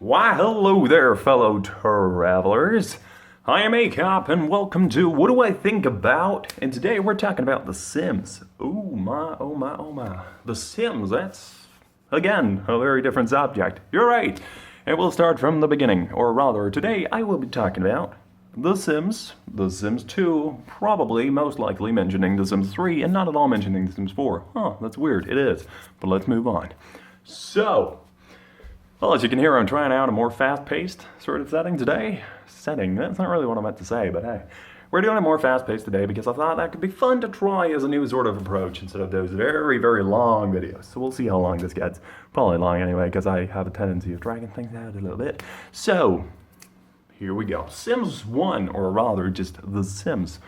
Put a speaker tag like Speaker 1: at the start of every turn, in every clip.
Speaker 1: Why, hello there, fellow travelers. I am Akob, and welcome to What Do I Think About? And today we're talking about The Sims. Oh my, oh my, oh my. The Sims, that's, again, a very different subject. You're right. And we'll start from the beginning. Or rather, today I will be talking about The Sims, The Sims 2, probably, most likely mentioning The Sims 3, and not at all mentioning The Sims 4. Huh, that's weird. It is. But let's move on. So, well, as you can hear, I'm trying out a more fast-paced sort of setting today. That's not really what I meant to say, but hey. We're doing it more fast-paced today because I thought that could be fun to try as a new sort of approach instead of those very, very long videos. So we'll see how long this gets. Probably long anyway, because I have a tendency of dragging things out a little bit. So, here we go. Sims 1, or rather just The Sims.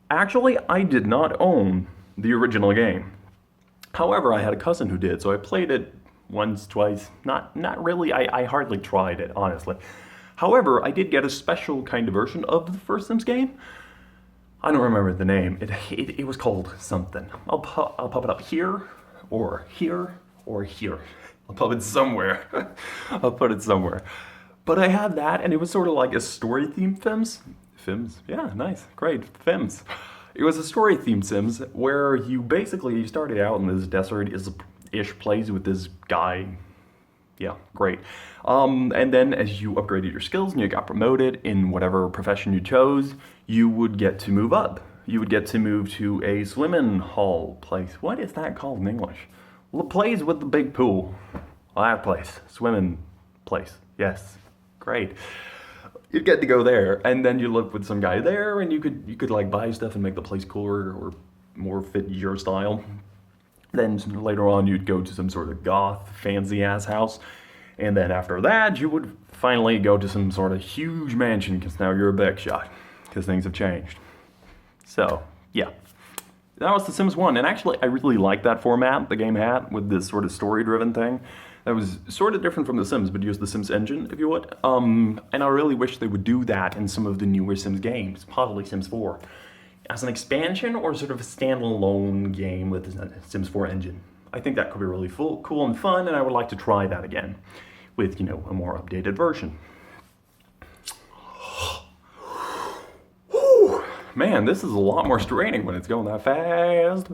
Speaker 1: Actually, I did not own the original game. However, I had a cousin who did, so I played it once, twice, not really. I hardly tried it, honestly. However, I did get a special kind of version of the first Sims game. I don't remember the name. It was called something. I'll pop it up here, or here, or here. I'll pop it somewhere. I'll put it somewhere. But I had that, and it was sort of like a story-themed Sims? Yeah, nice, great, Sims. It was a story-themed Sims where you started out in this desert-ish place with this guy. Yeah, great. And then as you upgraded your skills and you got promoted in whatever profession you chose, you would get to move up. You would get to move to a swimming hall place. What is that called in English? Well, the place with the big pool. Well, that place. Swimming place. Yes. Great. You'd get to go there, and then you live with some guy there, and you could like buy stuff and make the place cooler or more fit your style. Then later on, you'd go to some sort of goth, fancy-ass house. And then after that, you would finally go to some sort of huge mansion, because now you're a big shot, because things have changed. So, yeah. That was The Sims 1. And actually, I really liked that format the game had, with this sort of story-driven thing. That was sort of different from The Sims, but used the Sims engine, if you would. And I really wish they would do that in some of the newer Sims games, possibly Sims 4. As an expansion or sort of a standalone game with the Sims 4 engine. I think that could be really cool and fun, and I would like to try that again with, a more updated version. Whew. Man, this is a lot more straining when it's going that fast.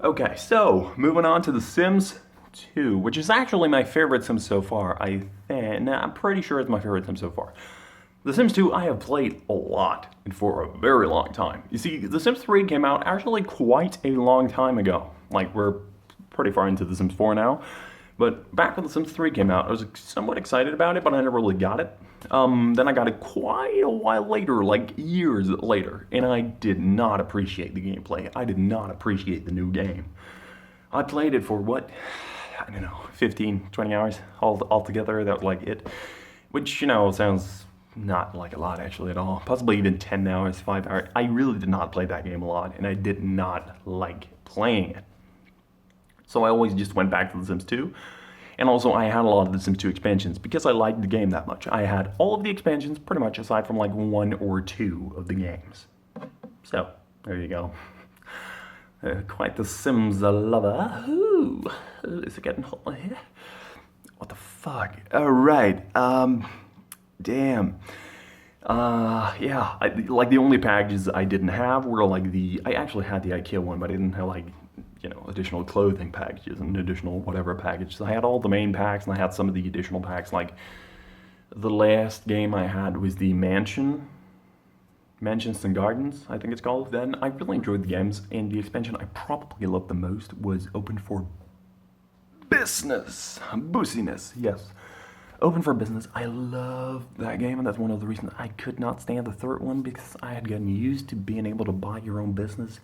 Speaker 1: Okay, so moving on to The Sims 2, which is actually my favorite Sim so far. I'm pretty sure it's my favorite Sim so far. The Sims 2 I have played a lot and for a very long time. You see, The Sims 3 came out actually quite a long time ago. Like, we're pretty far into The Sims 4 now. But back when The Sims 3 came out, I was somewhat excited about it, but I never really got it. Then I got it quite a while later, like years later, and I did not appreciate the gameplay. I did not appreciate the new game. I played it for what? I don't know, 15, 20 hours altogether. That was like it. Which, sounds not like a lot actually at all. Possibly even 10 hours, 5 hours. I really did not play that game a lot, and I did not like playing it. So I always just went back to The Sims 2. And also I had a lot of The Sims 2 expansions because I liked the game that much. I had all of the expansions pretty much aside from like 1 or 2 of the games. So, there you go. Quite the Sims lover. Ooh, is it getting hot here? What the fuck? Alright, damn. Yeah, like the only packages I didn't have were like I actually had the IKEA one, but I didn't have like, additional clothing packages and additional whatever packages. I had all the main packs and I had some of the additional packs. Like the last game I had was the Mansions and Gardens, I think it's called. Then I really enjoyed the games, and the expansion I probably loved the most was Open for Business. Boosiness, yes. Open for Business. I love that game, and that's one of the reasons I could not stand the third one, because I had gotten used to being able to buy your own business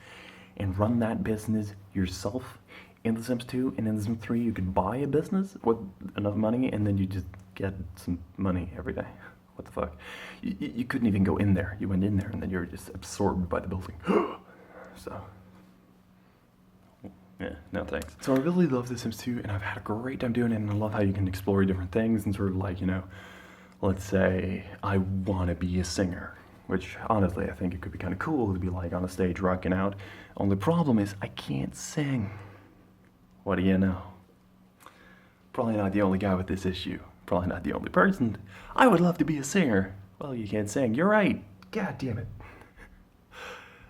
Speaker 1: and run that business yourself in The Sims 2. And in The Sims 3, you could buy a business with enough money, and then you just get some money every day. What the fuck? You couldn't even go in there. You went in there, and then you were just absorbed by the building. So, yeah, no thanks. So I really love The Sims 2, and I've had a great time doing it, and I love how you can explore different things and sort of like, let's say I want to be a singer, which honestly I think it could be kind of cool to be like on a stage rocking out. Only problem is I can't sing. What do you know? Probably not the only guy with this issue. probably not the only person. I would love to be a singer. Well, you can't sing. You're right. God damn it.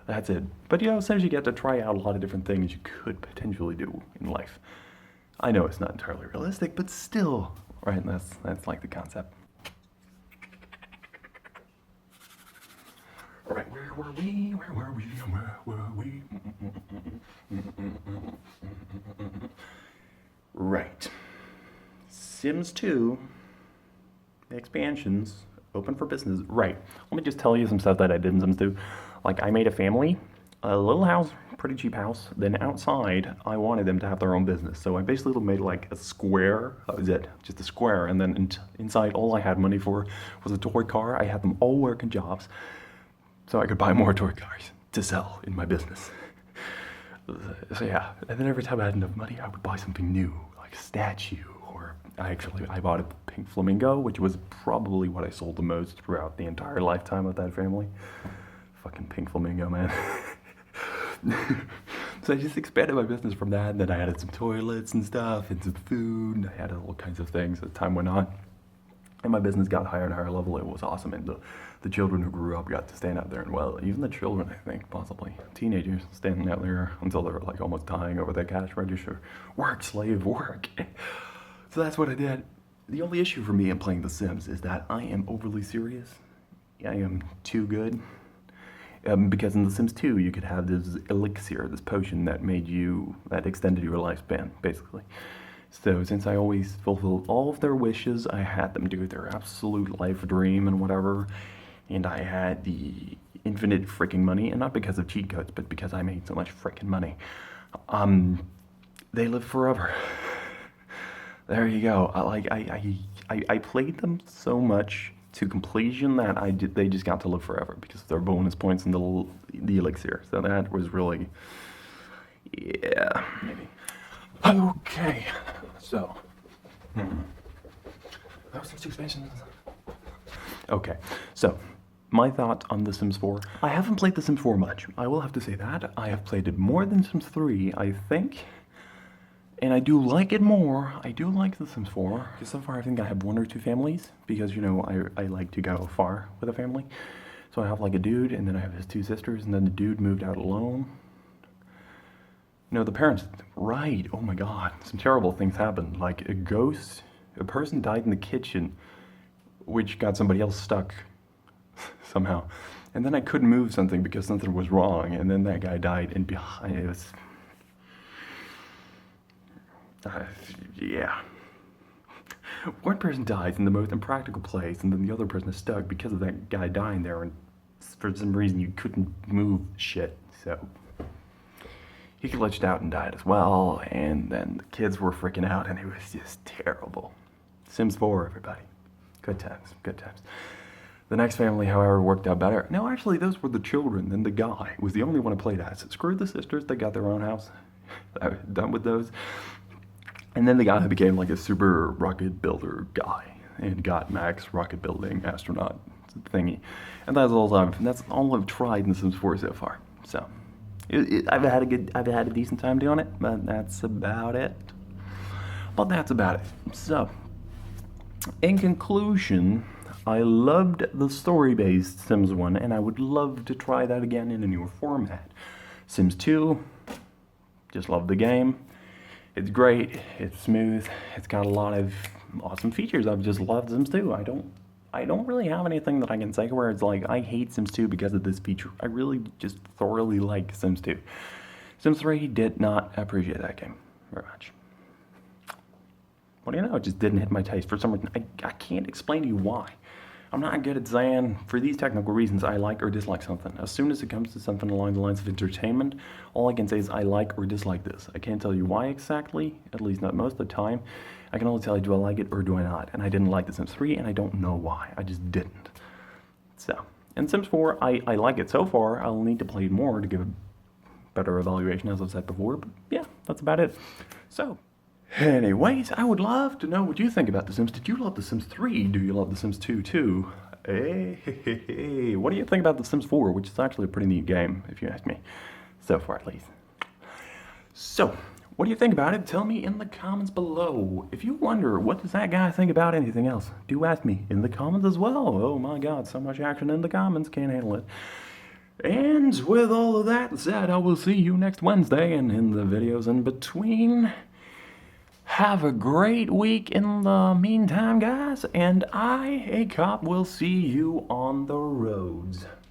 Speaker 1: That's it. But you know, sometimes you get to try out a lot of different things you could potentially do in life. I know it's not entirely realistic, but still, right? That's like the concept. Right, where were we? Where were we? Where were we? Right. Sims 2 expansions open for business. Right. Let me just tell you some stuff that I did in Sims 2. Like, I made a family, a little house, pretty cheap house. Then outside, I wanted them to have their own business. So I basically made like a square. That was it, just a square. And then inside, all I had money for was a toy car. I had them all working jobs, so I could buy more toy cars to sell in my business. So yeah, and then every time I had enough money, I would buy something new, like a statue, or I bought a pink flamingo, which was probably what I sold the most throughout the entire lifetime of that family. Fucking pink flamingo, man. So I just expanded my business from that, and then I added some toilets and stuff, and some food, and I added all kinds of things as time went on. And my business got higher and higher level. It was awesome, and the children who grew up got to stand out there, and well, even the children, I think, possibly teenagers, standing out there until they were like almost dying over that cash register. Work, slave, work. So that's what I did. The only issue for me in playing The Sims is that I am overly serious. I am too good. Because in The Sims 2, you could have this elixir, this potion that extended your lifespan, basically. So since I always fulfilled all of their wishes, I had them do their absolute life dream and whatever, and I had the infinite freaking money, and not because of cheat codes, but because I made so much freaking money. They live forever. There you go. I played them so much to completion that they just got to live forever because of their bonus points and the elixir. So that was really, yeah, maybe. Okay, so that was two expansions. Okay, so my thoughts on The Sims 4. I haven't played The Sims 4 much. I will have to say that. I have played it more than Sims 3, I think. And I do like it more. I do like The Sims 4. Because so far I think I have one or two families. Because, you know, I like to go far with a family. So I have like a dude, and then I have his two sisters, and then the dude moved out alone. No, the parents, right, oh my god, some terrible things happened. Like a person died in the kitchen, which got somebody else stuck somehow. And then I couldn't move something because something was wrong, and then that guy died, and behind it was, yeah. One person dies in the most impractical place, and then the other person is stuck because of that guy dying there, and for some reason you couldn't move shit, so. He glitched out and died as well, and then the kids were freaking out, and it was just terrible. Sims 4, everybody. Good times, good times. The next family, however, worked out better. No, actually, those were the children, and the guy was the only one I played as. Screw the sisters, they got their own house. I was done with those. And then the guy became like a super rocket builder guy, and got max rocket building astronaut thingy. And that's all I've tried in Sims 4 so far, so. I've had a decent time doing it, but that's about it. So, in conclusion, I loved the story-based Sims 1, and I would love to try that again in a newer format. Sims 2, just love the game. It's great, it's smooth, it's got a lot of awesome features. I've just loved Sims 2. I don't really have anything that I can say where it's like, I hate Sims 2 because of this feature. I really just thoroughly like Sims 2. Sims 3 did not appreciate that game very much. What do you know? It just didn't hit my taste. For some reason, I can't explain to you why. I'm not good at saying, for these technical reasons, I like or dislike something. As soon as it comes to something along the lines of entertainment, all I can say is I like or dislike this. I can't tell you why exactly, at least not most of the time. I can only tell you, do I like it or do I not? And I didn't like The Sims 3, and I don't know why. I just didn't. So, in Sims 4, I like it so far. I'll need to play it more to give a better evaluation, as I've said before. But yeah, that's about it. So, anyways, I would love to know what you think about The Sims. Did you love The Sims 3? Do you love The Sims 2 too? Hey, what do you think about The Sims 4, which is actually a pretty neat game, if you ask me. So far, at least. So, What do you think about it? Tell me in the comments below. If you wonder, what does that guy think about anything else? Do ask me in the comments as well. Oh my god, so much action in the comments, can't handle it. And with all of that said, I will see you next Wednesday and in the videos in between. Have a great week in the meantime, guys, and I, Akob, will see you on the roads.